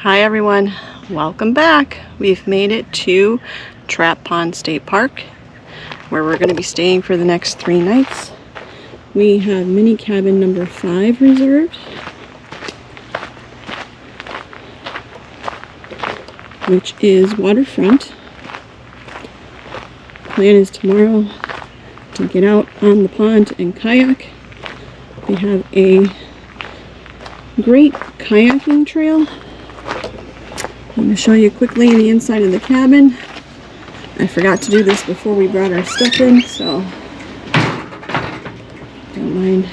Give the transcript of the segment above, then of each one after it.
Hi everyone, welcome back. We've made it to Trap Pond State Park where we're going to be staying for the next 3 nights. We have mini cabin number 5 reserved, which is waterfront. Plan is tomorrow to get out on the pond and kayak. We have a great kayaking trail. I'm going to show you quickly the inside of the cabin. I forgot to do this before we brought our stuff in, so don't mind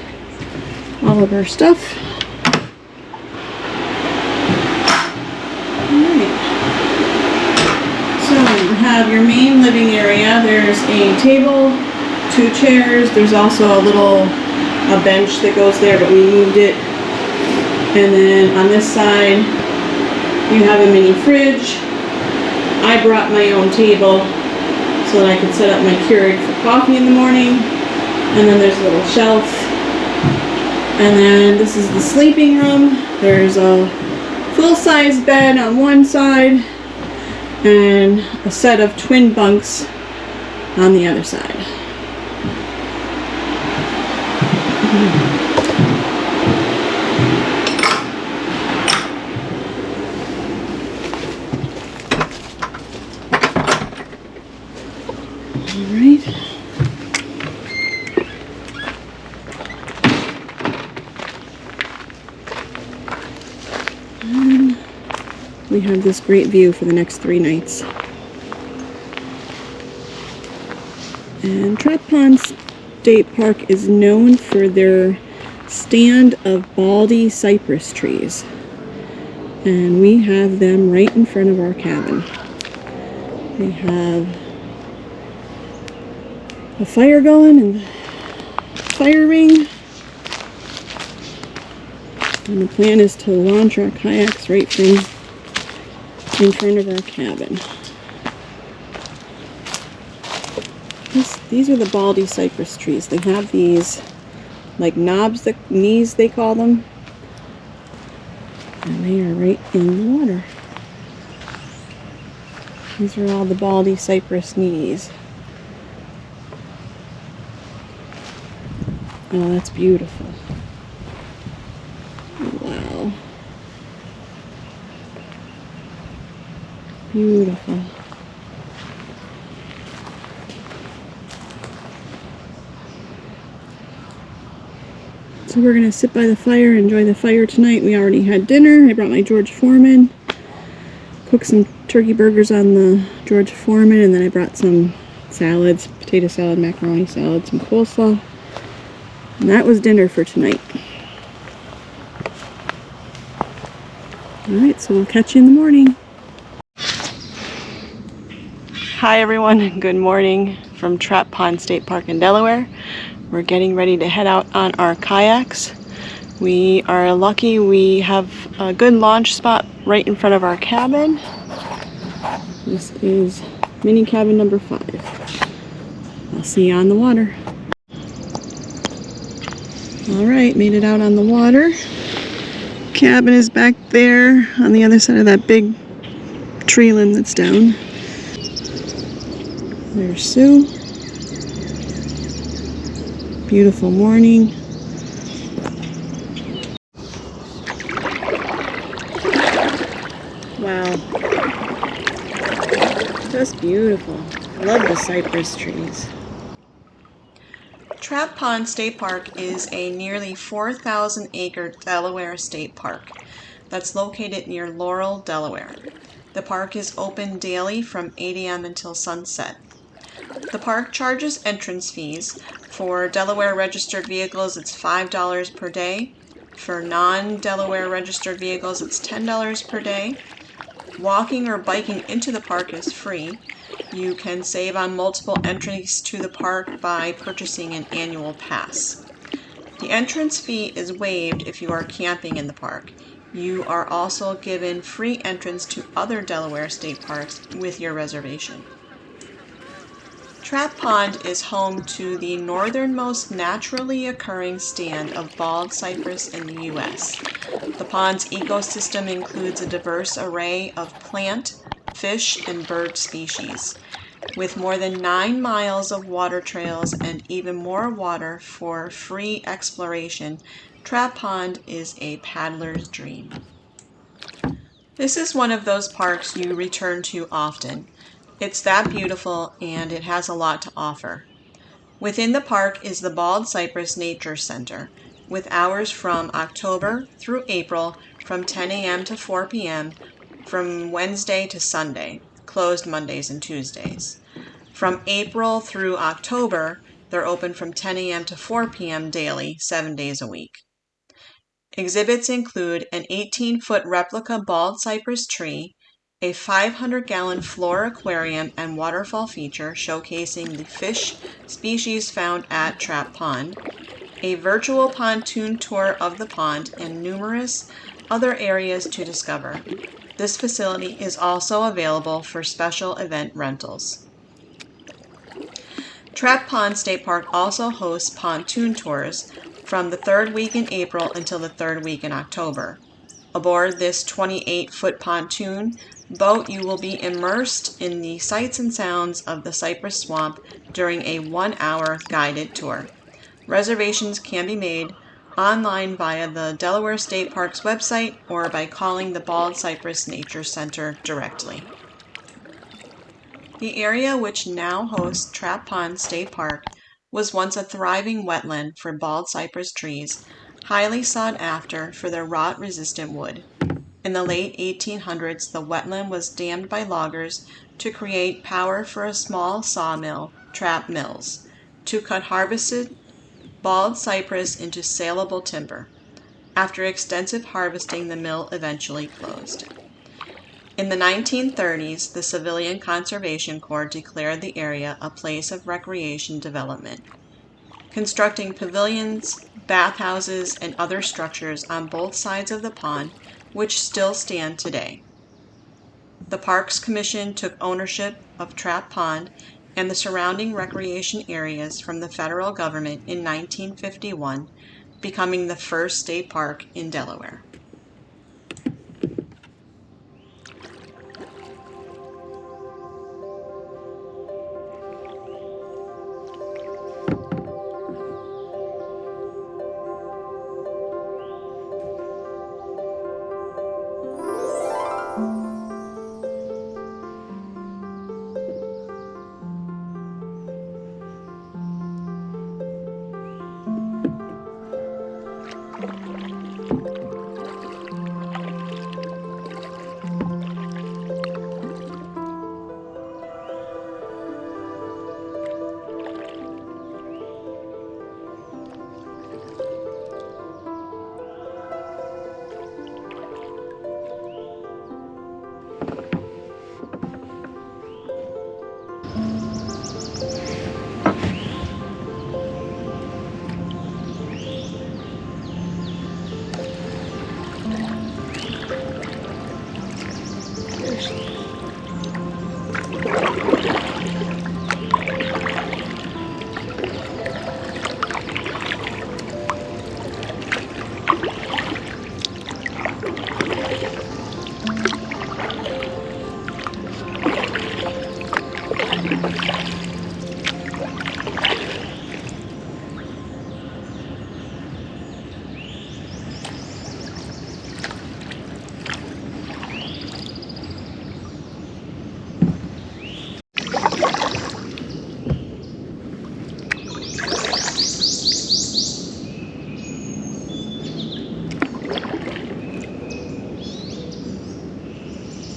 all of our stuff. Alright. So you have your main living area. There's a table, 2 chairs. There's also a bench that goes there, but we moved it. And then on this side, you have a mini fridge. I brought my own table so that I could set up my Keurig for coffee in the morning. And then there's a little shelf. And then this is the sleeping room. There's a full-size bed on one side and a set of twin bunks on the other side. Alright. And we have this great view for the next 3 nights. And Trap Pond State Park is known for their stand of baldy cypress trees. And we have them right in front of our cabin. We have a fire going and fire ring. And the plan is to launch our kayaks right from in front of our cabin. These are the baldy cypress trees. They have these like knobs, knees they call them. And they are right in the water. These are all the baldy cypress knees. Oh, that's beautiful. Wow. Beautiful. So we're going to sit by the fire, enjoy the fire tonight. We already had dinner. I brought my George Foreman. Cooked some turkey burgers on the George Foreman, and then I brought some salads, potato salad, macaroni salad, some coleslaw. And that was dinner for tonight. Alright, so we'll catch you in the morning. Hi everyone, good morning from Trap Pond State Park in Delaware. We're getting ready to head out on our kayaks. We are lucky we have a good launch spot right in front of our cabin. This is mini cabin number 5. I'll see you on the water. Alright, made it out on the water. Cabin is back there on the other side of that big tree limb that's down. There's Sue. Beautiful morning. Wow. Just beautiful. Love the cypress trees. Trap Pond State Park is a nearly 4,000 acre Delaware state park that's located near Laurel, Delaware. The park is open daily from 8 a.m. until sunset. The park charges entrance fees. For Delaware registered vehicles, it's $5 per day. For non-Delaware registered vehicles, it's $10 per day. Walking or biking into the park is free. You can save on multiple entries to the park by purchasing an annual pass. The entrance fee is waived if you are camping in the park. You are also given free entrance to other Delaware state parks with your reservation. Trap Pond is home to the northernmost naturally occurring stand of bald cypress in the U.S. The pond's ecosystem includes a diverse array of plant, fish, and bird species. With more than 9 miles of water trails and even more water for free exploration, Trap Pond is a paddler's dream. This is one of those parks you return to often. It's that beautiful and it has a lot to offer. Within the park is the Bald Cypress Nature Center, with hours from October through April from 10 a.m. to 4 p.m. from Wednesday to Sunday, closed Mondays and Tuesdays. From April through October, they're open from 10 a.m. to 4 p.m. daily, 7 days a week. Exhibits include an 18-foot replica bald cypress tree, a 500-gallon floor aquarium and waterfall feature showcasing the fish species found at Trap Pond, a virtual pontoon tour of the pond, and numerous other areas to discover. This facility is also available for special event rentals. Trap Pond State Park also hosts pontoon tours from the third week in April until the third week in October. Aboard this 28-foot pontoon boat, you will be immersed in the sights and sounds of the Cypress Swamp during a 1-hour guided tour. Reservations can be made online via the Delaware State Park's website or by calling the Bald Cypress Nature Center directly. The area which now hosts Trap Pond State Park was once a thriving wetland for bald cypress trees, highly sought after for their rot-resistant wood. In the late 1800s, the wetland was dammed by loggers to create power for a small sawmill, Trap Mills, to cut harvested bald cypress into saleable timber. After extensive harvesting, the mill eventually closed. In the 1930s, the Civilian Conservation Corps declared the area a place of recreation development, constructing pavilions, bathhouses, and other structures on both sides of the pond, which still stand today. The Parks Commission took ownership of Trap Pond and the surrounding recreation areas from the federal government in 1951, becoming the first state park in Delaware.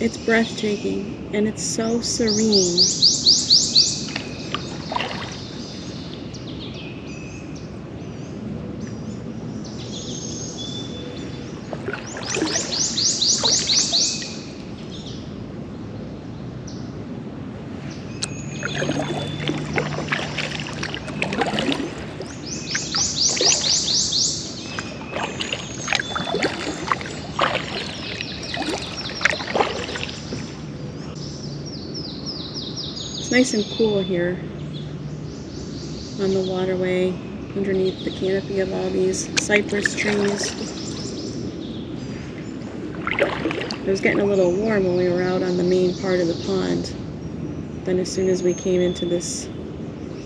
It's breathtaking, and it's so serene. It's nice and cool here. on the waterway underneath the canopy of all these cypress trees. It was getting a little warm when we were out on the main part of the pond. Then as soon as we came into this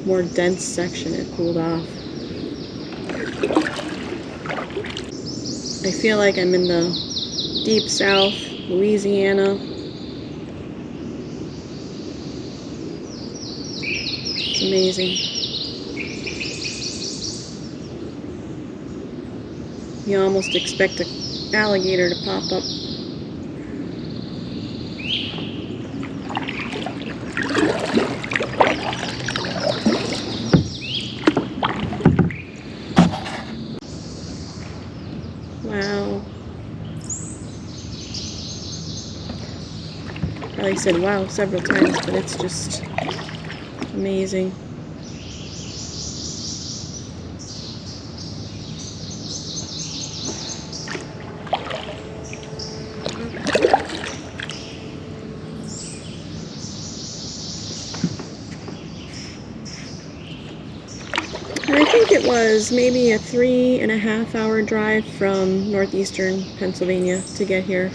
more dense section, it cooled off. I feel like I'm in the deep south, Louisiana. It's amazing. You almost expect an alligator to pop up. Wow. Probably said wow several times, but it's just amazing. And I think it was maybe a 3.5-hour drive from northeastern Pennsylvania to get here.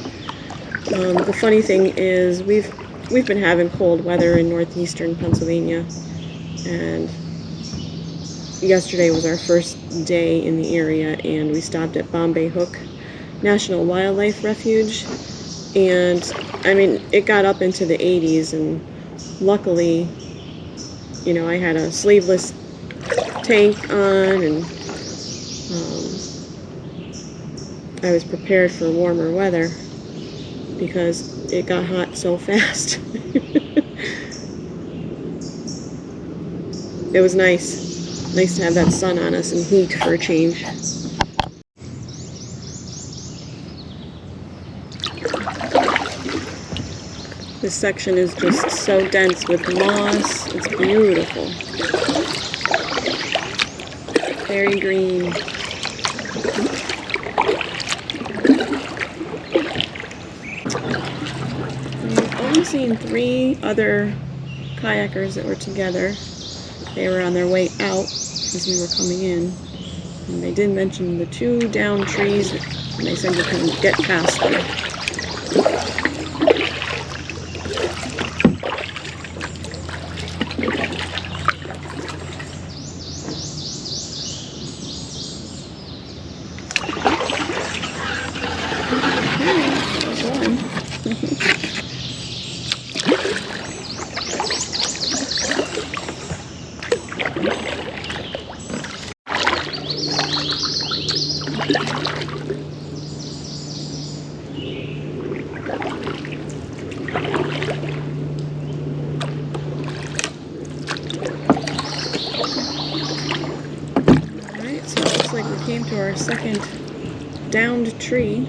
The funny thing is we've been having cold weather in northeastern Pennsylvania, and yesterday was our first day in the area, and we stopped at Bombay Hook National Wildlife Refuge, and I mean it got up into the 80s, and luckily, you know, I had a sleeveless tank on, and I was prepared for warmer weather because it got hot so fast. It was nice to have that sun on us and heat for a change. This section is just so dense with moss. It's beautiful. Very green. I've only seen 3 other kayakers that were together. They were on their way out as we were coming in. And they did mention the 2 down trees, and they said you couldn't get past them. Alright, so it looks like we came to our second downed tree.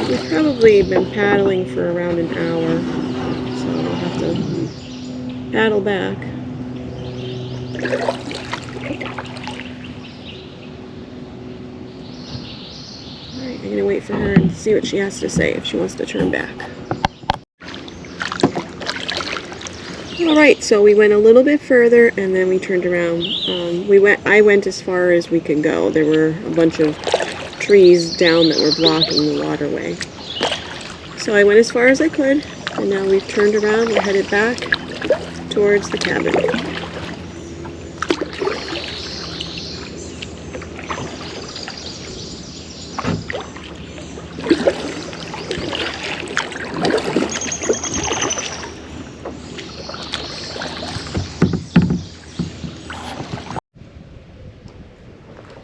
We've probably been paddling for around an hour, so I'll have to paddle back. Alright, I'm gonna wait for her and see what she has to say if she wants to turn back. Alright, so we went a little bit further and then we turned around. I went as far as we could go. There were a bunch of trees down that were blocking the waterway. So I went as far as I could, and now we've turned around. We're headed back towards the cabin.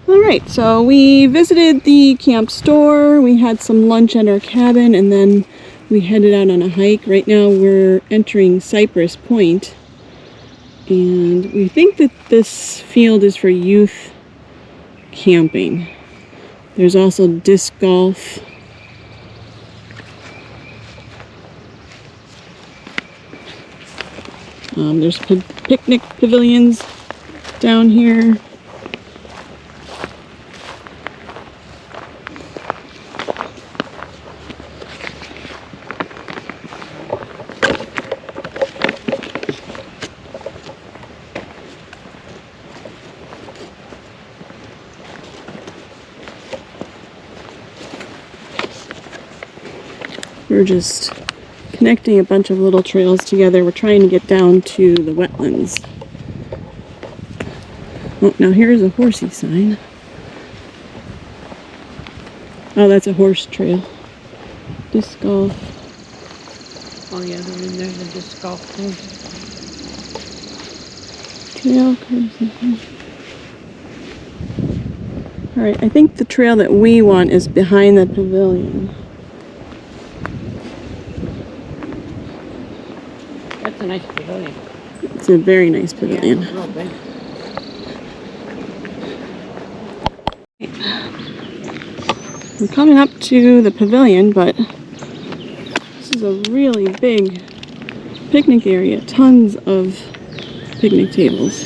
Alright, so we visited the camp store, we had some lunch at our cabin, and then we headed out on a hike. Right now we're entering Cypress Point, and we think that this field is for youth camping. There's also disc golf. There's picnic pavilions down here. We're just connecting a bunch of little trails together. We're trying to get down to the wetlands. Oh, now here's a horsey sign. Oh, that's a horse trail. Disc golf. Oh yeah, they're in there, the disc golf thing. Trail courses. Alright, I think the trail that we want is behind the pavilion. That's a nice pavilion. It's a very nice pavilion. Yeah, real big. We're coming up to the pavilion, but this is a really big picnic area. Tons of picnic tables.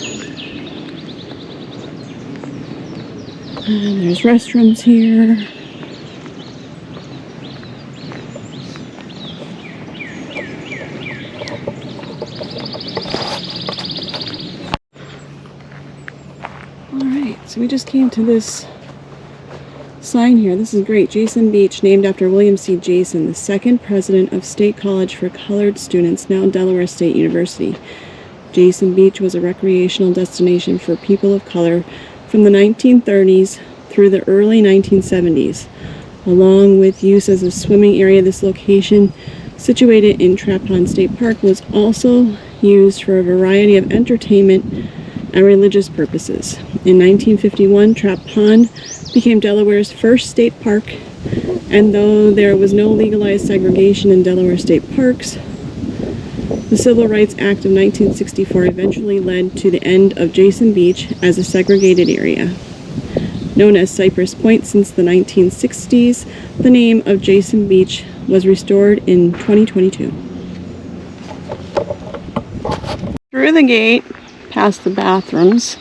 And there's restrooms here. Alright, so we just came to this sign here. This is great. Jason Beach, named after William C. Jason, the second president of State College for Colored Students, now Delaware State University. Jason Beach was a recreational destination for people of color from the 1930s through the early 1970s. Along with use as a swimming area, this location, situated in Trap Pond State Park, was also used for a variety of entertainment and religious purposes. In 1951, Trap Pond became Delaware's first state park, and though there was no legalized segregation in Delaware state parks, the Civil Rights Act of 1964 eventually led to the end of Jason Beach as a segregated area. Known as Cypress Point since the 1960s, the name of Jason Beach was restored in 2022. Through the gate, past the bathrooms,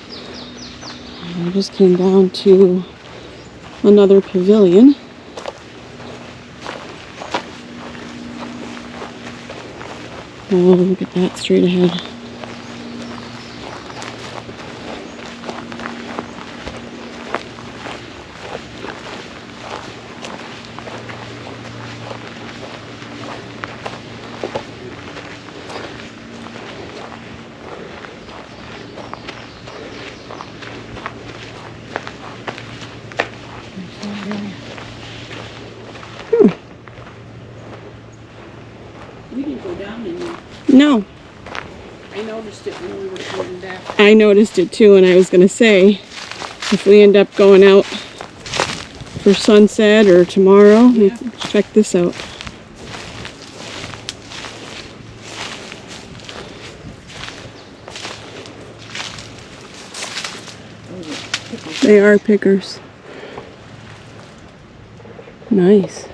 I just came down to another pavilion. Oh, look at that straight ahead. We didn't go down in there. No, I noticed it when we were coming back. I noticed it too, and I was going to say, if we end up going out for sunset or tomorrow, we Yeah. check this out. They are pickers. Nice.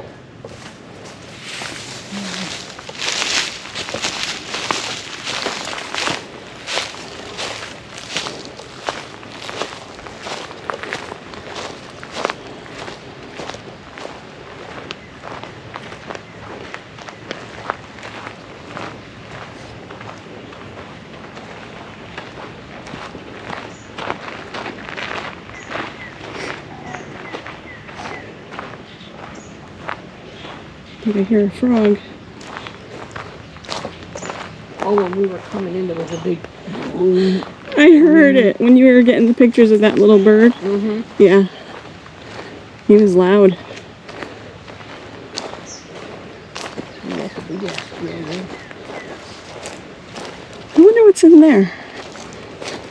I think I hear a frog. Oh, when we were coming in, there was a big boom. I heard it when you were getting the pictures of that little bird. Mm-hmm. Yeah. He was loud. That's a big ass man. I wonder what's in there.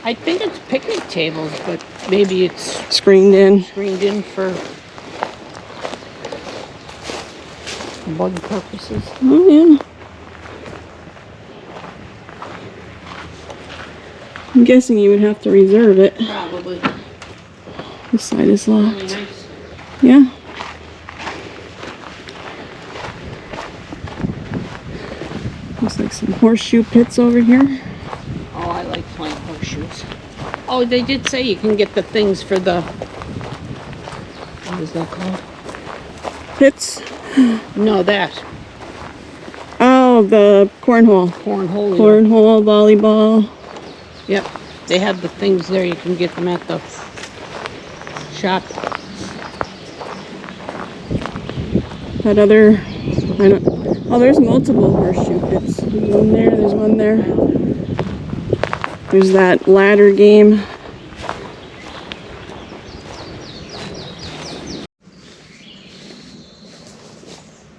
I think it's picnic tables, but maybe it's Screened in. screened in for... bug purposes. Oh, yeah. I'm guessing you would have to reserve it. Probably. This side is Really locked. nice. Yeah. Looks like some horseshoe pits over here. Oh, I like playing horseshoes. Oh, they did say you can get the things for the, what is that called? Pits? No, that. Oh, the cornhole. Cornhole. Cornhole, volleyball. Yep. They have the things there. You can get them at the shop. That other, I don't, oh, there's multiple horseshoe pits. There's one there, there's one there. There's that ladder game.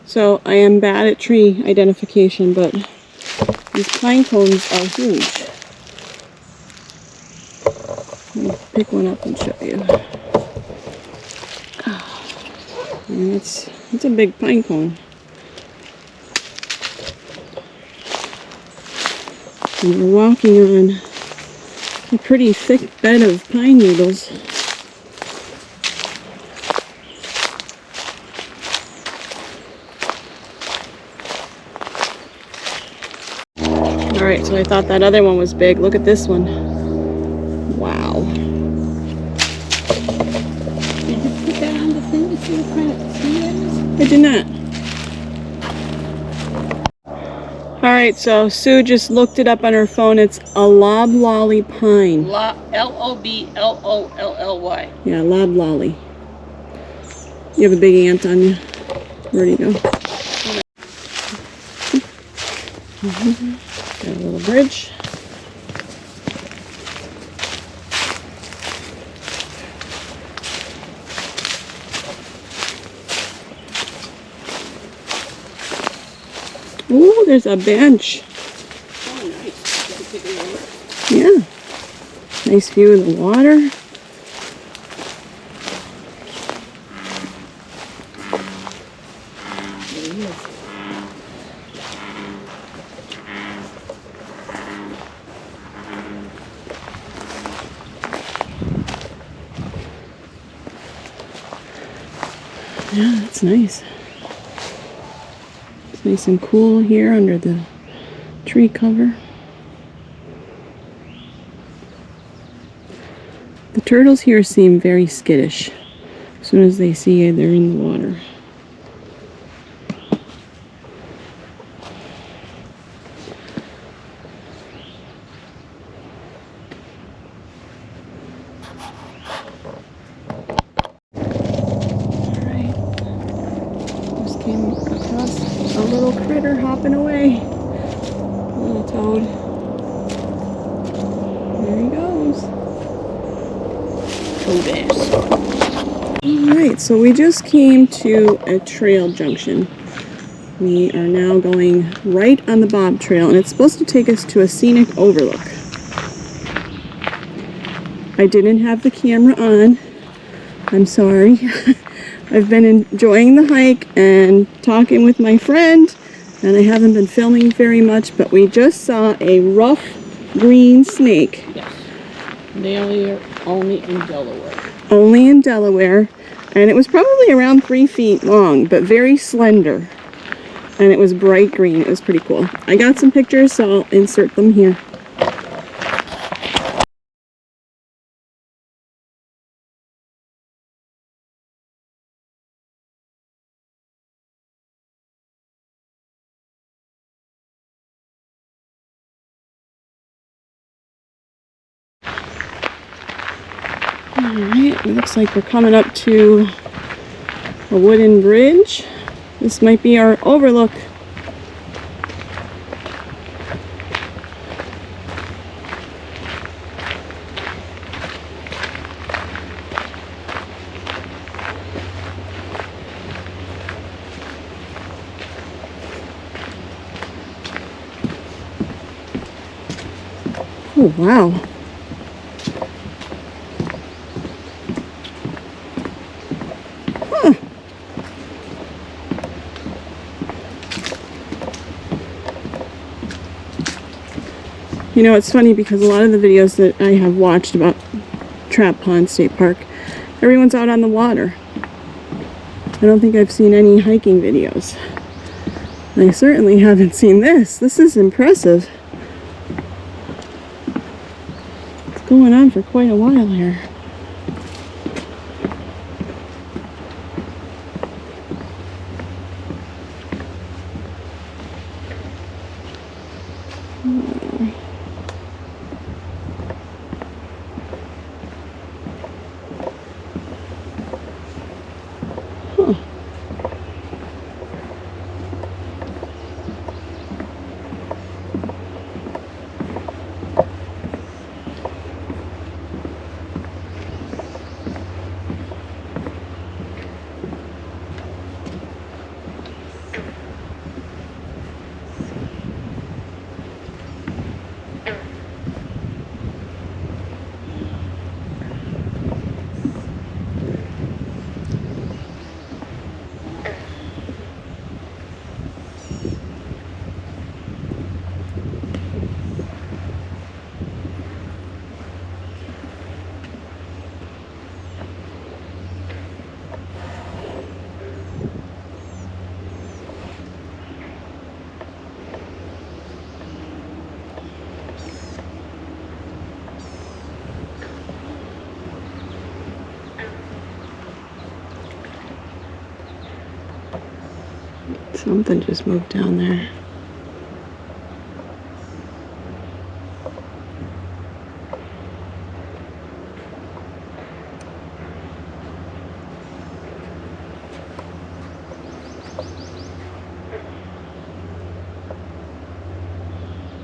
So I am bad at tree identification, but these pine cones are huge. Let me pick one up and show you. And it's a big pine cone. And we're walking on a pretty thick bed of pine needles. Alright, so I thought that other one was big. Look at this one. Wow. Did you put that on the thing to see what kind of tree that is? I did not. Alright, so Sue just looked it up on her phone. It's a loblolly pine. Loblolly. Yeah, loblolly. You have a big ant on you. Where'd he go? Got a little bridge. Ooh, there's a bench. Oh, nice. Yeah. Nice view of the water. Yeah, that's nice. It's nice and cool here under the tree cover. The turtles here seem very skittish as soon as they see you, they're in the water. Came across a little critter hopping away. A little toad. There he goes. Toad ass. Alright, so we just came to a trail junction. We are now going right on the Bob Trail, and it's supposed to take us to a scenic overlook. I didn't have the camera on. I'm sorry. I've been enjoying the hike and talking with my friend, and I haven't been filming very much, but we just saw a rough green snake. Yes. They are only in Delaware. Only in Delaware, and it was probably around 3 feet long, but very slender. And it was bright green. It was pretty cool. I got some pictures, so I'll insert them here. Alright, it looks like we're coming up to a wooden bridge. This might be our overlook. Oh, wow. You know, it's funny because a lot of the videos that I have watched about Trap Pond State Park, everyone's out on the water. I don't think I've seen any hiking videos. I certainly haven't seen this. This is impressive. It's going on for quite a while here. Something just moved down there.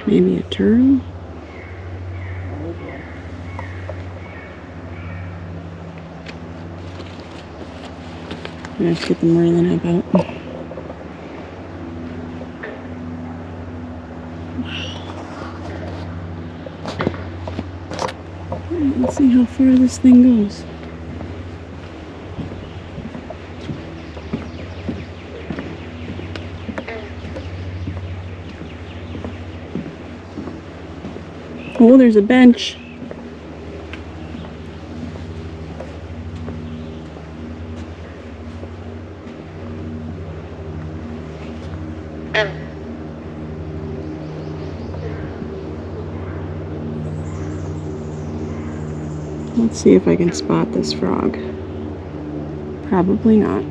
Maybe a turtle? I'm gonna have to get the marlin up out. Let's see how far this thing goes. Oh, there's a bench. Let's see if I can spot this frog. Probably not.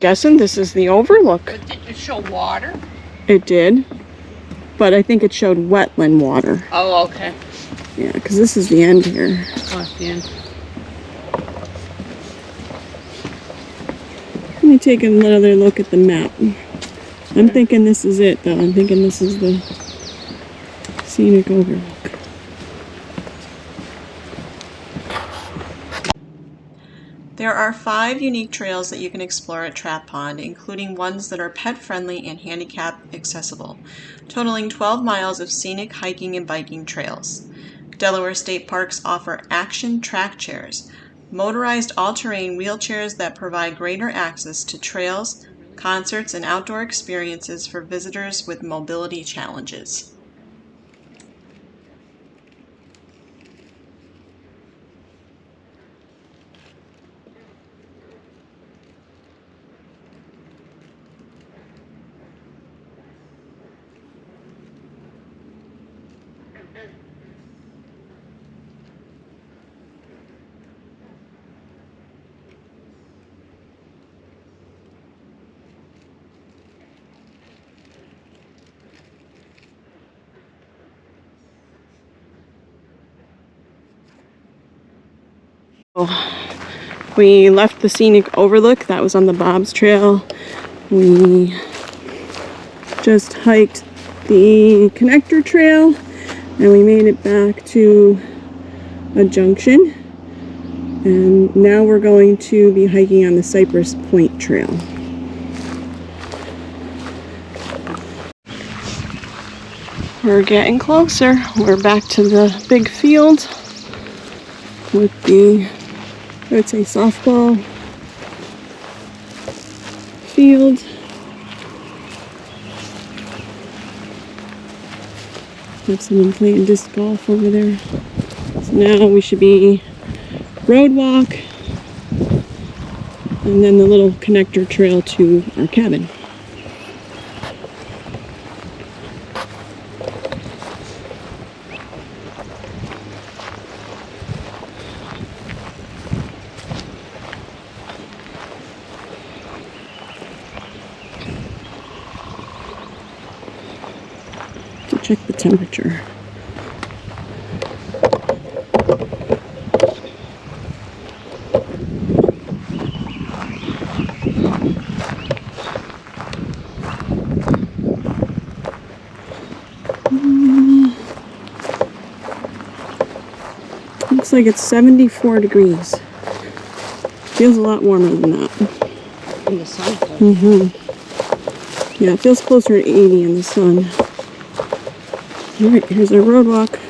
Guessing this is the overlook. But did it show water? It did, but I think it showed wetland water. Oh, okay. Yeah, because this is the end here. Oh, it's the end. Let me take another look at the map. I'm thinking this is it, though. I'm thinking this is the scenic overlook. There are 5 unique trails that you can explore at Trap Pond, including ones that are pet-friendly and handicap accessible, totaling 12 miles of scenic hiking and biking trails. Delaware State Parks offer action track chairs, motorized all-terrain wheelchairs that provide greater access to trails, concerts, and outdoor experiences for visitors with mobility challenges. We left the scenic overlook. That was on the Bob's Trail. We just hiked the connector trail and we made it back to a junction. And now we're going to be hiking on the Cypress Point Trail. We're getting closer. We're back to the big field with the I would say softball field. Have someone playing disc golf over there. So now we should be road walk and then the little connector trail to our cabin. To check the temperature. Looks like it's 74 degrees. Feels a lot warmer than that. In the sun. Yeah, it feels closer to 80 in the sun. Alright, here's our road walk.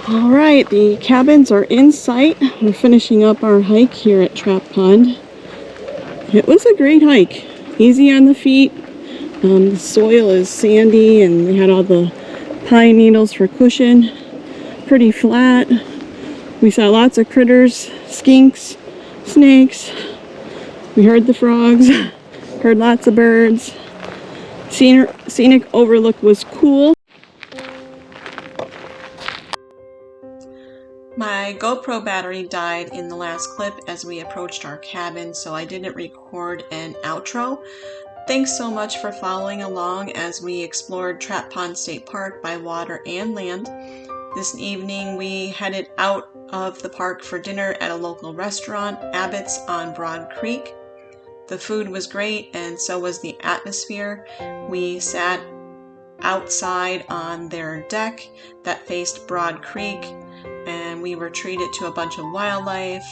Alright, the cabins are in sight. We're finishing up our hike here at Trap Pond. It was a great hike. Easy on the feet. The soil is sandy and we had all the pine needles for cushion. Pretty flat. We saw lots of critters, skinks, snakes. We heard the frogs, heard lots of birds. Scenic overlook was cool. My GoPro battery died in the last clip as we approached our cabin, so I didn't record an outro. Thanks so much for following along as we explored Trap Pond State Park by water and land. This evening we headed out of the park for dinner at a local restaurant, Abbott's on Broad Creek. The food was great and so was the atmosphere. We sat outside on their deck that faced Broad Creek and we were treated to a bunch of wildlife.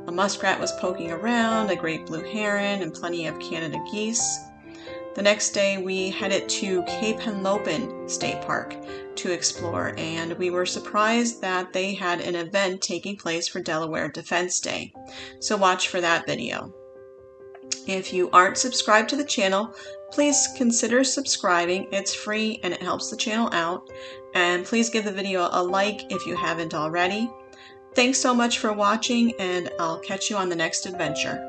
A muskrat was poking around, a great blue heron, and plenty of Canada geese. The next day we headed to Cape Henlopen State Park to explore, and we were surprised that they had an event taking place for Delaware Defense Day, so watch for that video. If you aren't subscribed to the channel, please consider subscribing. It's free and it helps the channel out, and please give the video a like if you haven't already. Thanks so much for watching, and I'll catch you on the next adventure.